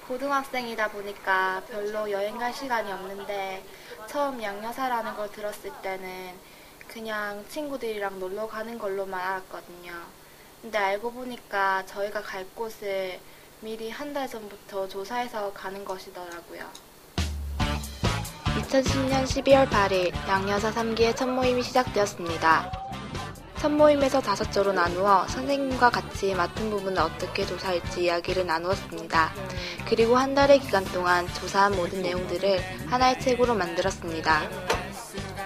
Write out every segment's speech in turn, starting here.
고등학생이다 보니까 별로 여행 갈 시간이 없는데 처음 양여사라는 걸 들었을 때는 그냥 친구들이랑 놀러 가는 걸로만 알았거든요. 근데 알고 보니까 저희가 갈 곳을 미리 한 달 전부터 조사해서 가는 것이더라고요. 2010년 12월 8일 양여사 3기의 첫 모임이 시작되었습니다. 첫 모임에서 5조로 나누어 선생님과 같이 맡은 부분을 어떻게 조사할지 이야기를 나누었습니다. 그리고 한 달의 기간 동안 조사한 모든 내용들을 하나의 책으로 만들었습니다.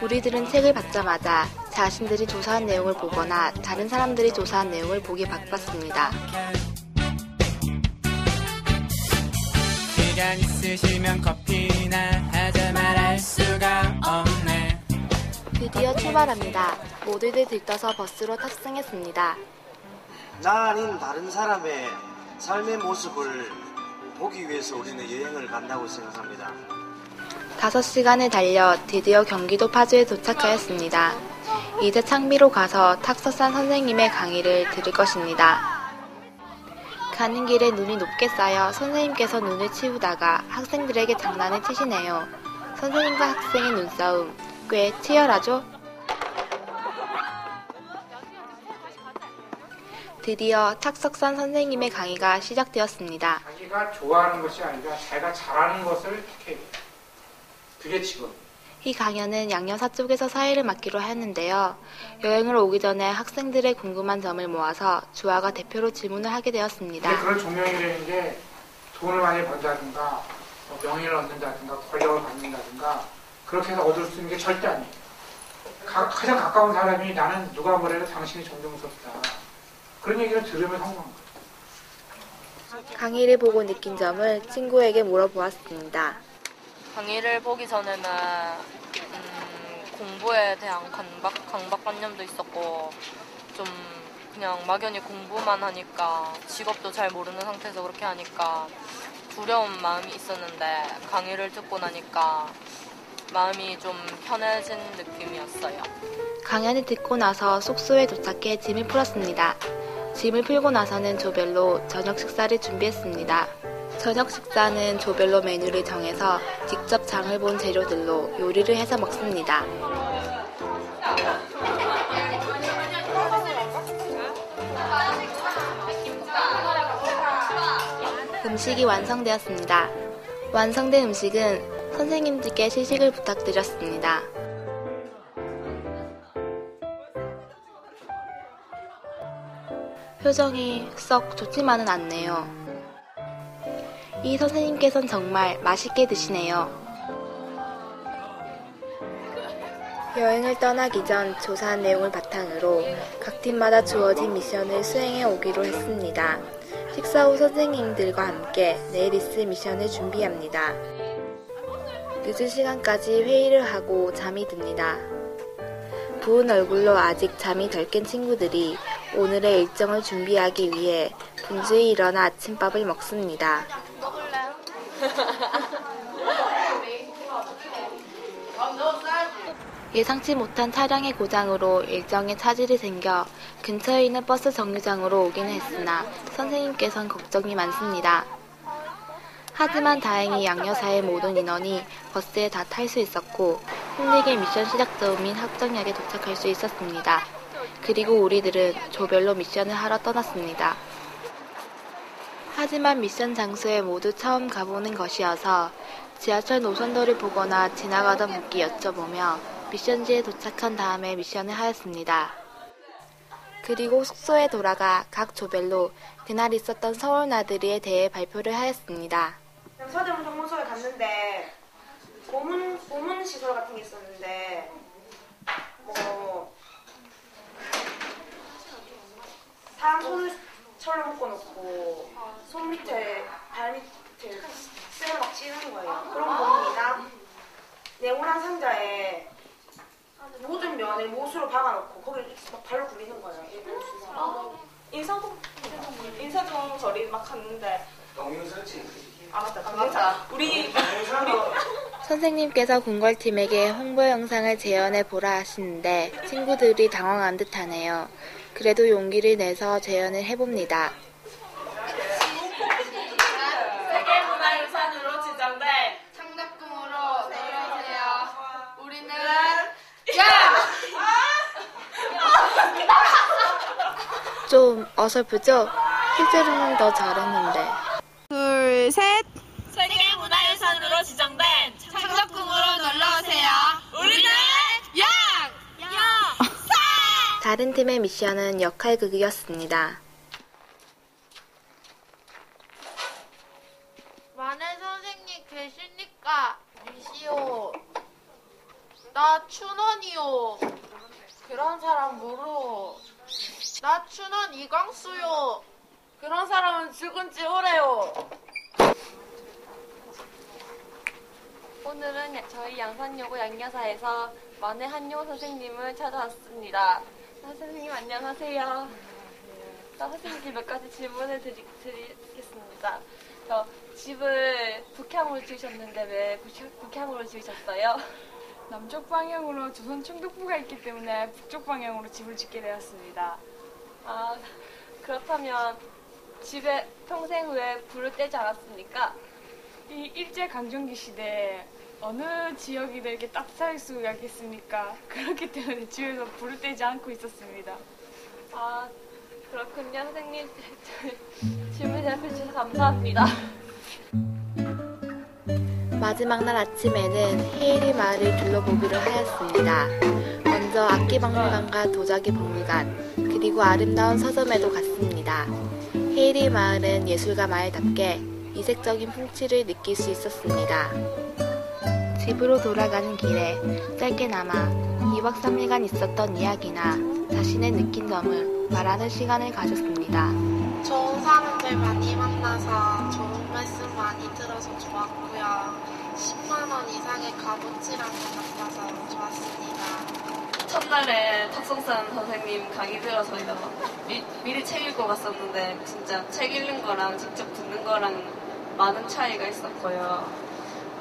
우리들은 책을 받자마자 자신들이 조사한 내용을 보거나 다른 사람들이 조사한 내용을 보기 바빴습니다. 시간 있으시면 커피나 하자 말할 수가 없네. 드디어 출발합니다. 모두들 들떠서 버스로 탑승했습니다. 나 아닌 다른 사람의 삶의 모습을 보기 위해서 우리는 여행을 간다고 생각합니다. 5시간을 달려 드디어 경기도 파주에 도착하였습니다. 이제 창비로 가서 탁석산 선생님의 강의를 들을 것입니다. 가는 길에 눈이 높게 쌓여 선생님께서 눈을 치우다가 학생들에게 장난을 치시네요. 선생님과 학생의 눈싸움 꽤 치열하죠? 드디어 탁석산 선생님의 강의가 시작되었습니다. 자기가 좋아하는 것이 아니라 자기가 잘하는 것을 택해야 돼요. 그게 지금. 이 강연은 양여사 쪽에서 사회를 맡기로 하였는데요. 여행을 오기 전에 학생들의 궁금한 점을 모아서 주아가 대표로 질문을 하게 되었습니다. 그런 조명이라는 게 돈을 많이 번다든가 명예를 얻는다든가 권력을 받는다든가 그렇게 해서 얻을 수 있는 게 절대 아니에요. 가장 가까운 사람이 나는 누가 뭐래도 당신이 존경스럽다. 그런 얘기를 들으면 성공한 거예요. 강의를 보고 느낀 점을 친구에게 물어보았습니다. 강의를 보기 전에는 공부에 대한 강박관념도 있었고 좀 그냥 막연히 공부만 하니까 직업도 잘 모르는 상태에서 그렇게 하니까 두려운 마음이 있었는데 강의를 듣고 나니까 마음이 좀 편해진 느낌이었어요. 강연을 듣고 나서 숙소에 도착해 짐을 풀었습니다. 짐을 풀고 나서는 조별로 저녁 식사를 준비했습니다. 저녁 식사는 조별로 메뉴를 정해서 직접 장을 본 재료들로 요리를 해서 먹습니다. 음식이 완성되었습니다. 완성된 음식은 선생님들께 시식을 부탁드렸습니다. 표정이 썩 좋지만은 않네요. 이 선생님께서는 정말 맛있게 드시네요. 여행을 떠나기 전 조사한 내용을 바탕으로 각 팀마다 주어진 미션을 수행해 오기로 했습니다. 식사 후 선생님들과 함께 내일 있을 미션을 준비합니다. 늦은 시간까지 회의를 하고 잠이 듭니다. 부은 얼굴로 아직 잠이 덜 깬 친구들이 오늘의 일정을 준비하기 위해 분주히 일어나 아침밥을 먹습니다. 예상치 못한 차량의 고장으로 일정에 차질이 생겨 근처에 있는 버스 정류장으로 오기는 했으나 선생님께서는 걱정이 많습니다. 하지만 다행히 양여사의 모든 인원이 버스에 다 탈 수 있었고 힘들게 미션 시작점인 합정역에 도착할 수 있었습니다. 그리고 우리들은 조별로 미션을 하러 떠났습니다. 하지만 미션 장소에 모두 처음 가보는 것이어서 지하철 노선도를 보거나 지나가던 분께 여쭤보며 미션지에 도착한 다음에 미션을 하였습니다. 그리고 숙소에 돌아가 각 조별로 그날 있었던 서울 나들이에 대해 발표를 하였습니다. 서대문 정문서에 갔는데 고문 시설 같은 게 있었는데 사람 손을 철로 묶어놓고 손 밑에 발 밑에 쇠를 막 찌르는 거예요. 그런 고문이나 네모난 상자에 모든 면을 못으로 박아놓고 거기를 막 발로 굴리는 거예요. 인사동 저리 막 갔는데 맞다. 우리 선생님께서 궁궐팀에게 홍보 영상을 재현해 보라 하시는데 친구들이 당황한 듯 하네요. 그래도 용기를 내서 재현을 해봅니다. 세계문화의 좀 어설프죠? 실제로는 더 잘했는데. 둘, 셋. 세계문화유산으로 지정된 창덕궁으로 놀러오세요. 우리는 다른 팀의 미션은 역할극이었습니다. 만해 선생님 계십니까? 미시오. 나 춘원이요. 그런 사람 모르. 나 춘원 이광수요. 그런 사람은 죽은 지 오래요. 오늘은 저희 양산여고 양여사에서 만해 한요 선생님을 찾아왔습니다. 선생님 안녕하세요. 선생님께 몇 가지 질문을 드리겠습니다. 저 집을 북향으로 지으셨는데 왜 북향으로 지으셨어요? 남쪽 방향으로 조선 총독부가 있기 때문에 북쪽 방향으로 집을 짓게 되었습니다. 아, 그렇다면 집에 평생 왜 불을 떼지 않았습니까? 이 일제강점기 시대에 어느 지역이 이렇게 따뜻할 수가 있겠습니까? 그렇기 때문에 집에서 불을 떼지 않고 있었습니다. 아, 그렇군요. 선생님 질문 대답해 주셔서 감사합니다. 마지막 날 아침에는 헤이리 마을을 둘러보기로 하였습니다. 먼저 악기박물관과 도자기 박물관, 그리고 아름다운 서점에도 갔습니다. 헤이리 마을은 예술가 마을답게 이색적인 풍치를 느낄 수 있었습니다. 집으로 돌아가는 길에 짧게나마 2박 3일간 있었던 이야기나 자신의 느낀 점을 말하는 시간을 가졌습니다. 좋은 사람들 많이 만나서 좋은 말씀 많이 들어서 좋았고요. 10만 원 이상의 값어치라는 것 같아서 좋았습니다. 첫날에 탁성산 선생님 강의 들어서 미리 책 읽고 갔었는데 진짜 책 읽는 거랑 직접 듣는 거랑 많은 차이가 있었고요.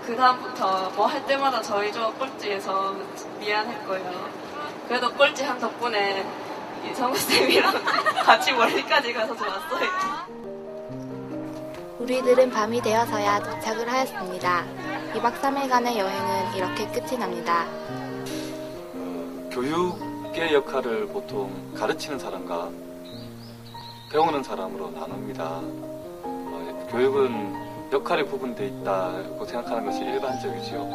그 다음부터 뭐 할 때마다 저희 조합 꼴찌해서 미안했고요. 그래도 꼴찌한 덕분에 성우쌤이랑 같이 멀리까지 가서 좋았어요. 우리들은 밤이 되어서야 도착을 하였습니다. 2박 3일간의 여행은 이렇게 끝이 납니다. 교육의 역할을 보통 가르치는 사람과 배우는 사람으로 나눕니다. 교육은 역할이 구분되어 있다고 생각하는 것이 일반적이죠.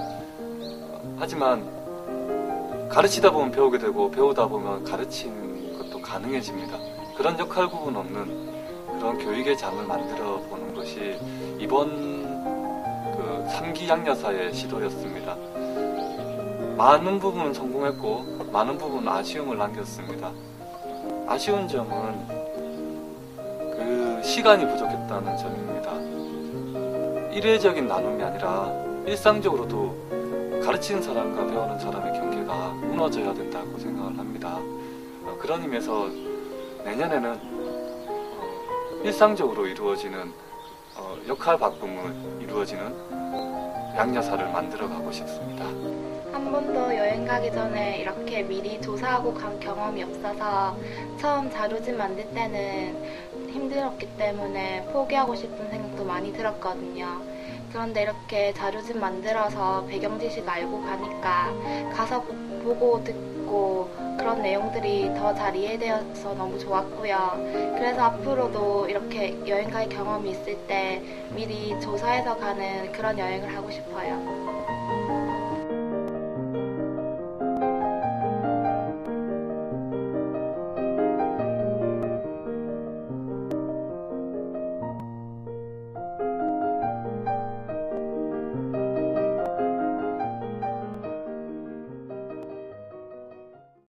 하지만 가르치다 보면 배우게 되고 배우다 보면 가르치는 것도 가능해집니다. 그런 역할 구분 없는 그런 교육의 장을 만들어 보는 것이 이번 3기 양여사의 시도였습니다. 많은 부분은 성공했고 많은 부분은 아쉬움을 남겼습니다. 아쉬운 점은 그 시간이 부족했다는 점입니다. 일회적인 나눔이 아니라 일상적으로도 가르치는 사람과 배우는 사람의 경계가 무너져야 된다고 생각을 합니다. 그런 의미에서 내년에는 일상적으로 이루어지는 역할 바꿈을 이루어지는 양여사를 만들어 가고 싶습니다. 한 번도 여행 가기 전에 이렇게 미리 조사하고 간 경험이 없어서 처음 자료집 만들 때는 힘들었기 때문에 포기하고 싶은 생각도 많이 들었거든요. 그런데 이렇게 자료집 만들어서 배경 지식 알고 가니까 가서 보고 듣고 그런 내용들이 더 잘 이해되어서 너무 좋았고요. 그래서 앞으로도 이렇게 여행 갈 경험이 있을 때 미리 조사해서 가는 그런 여행을 하고 싶어요.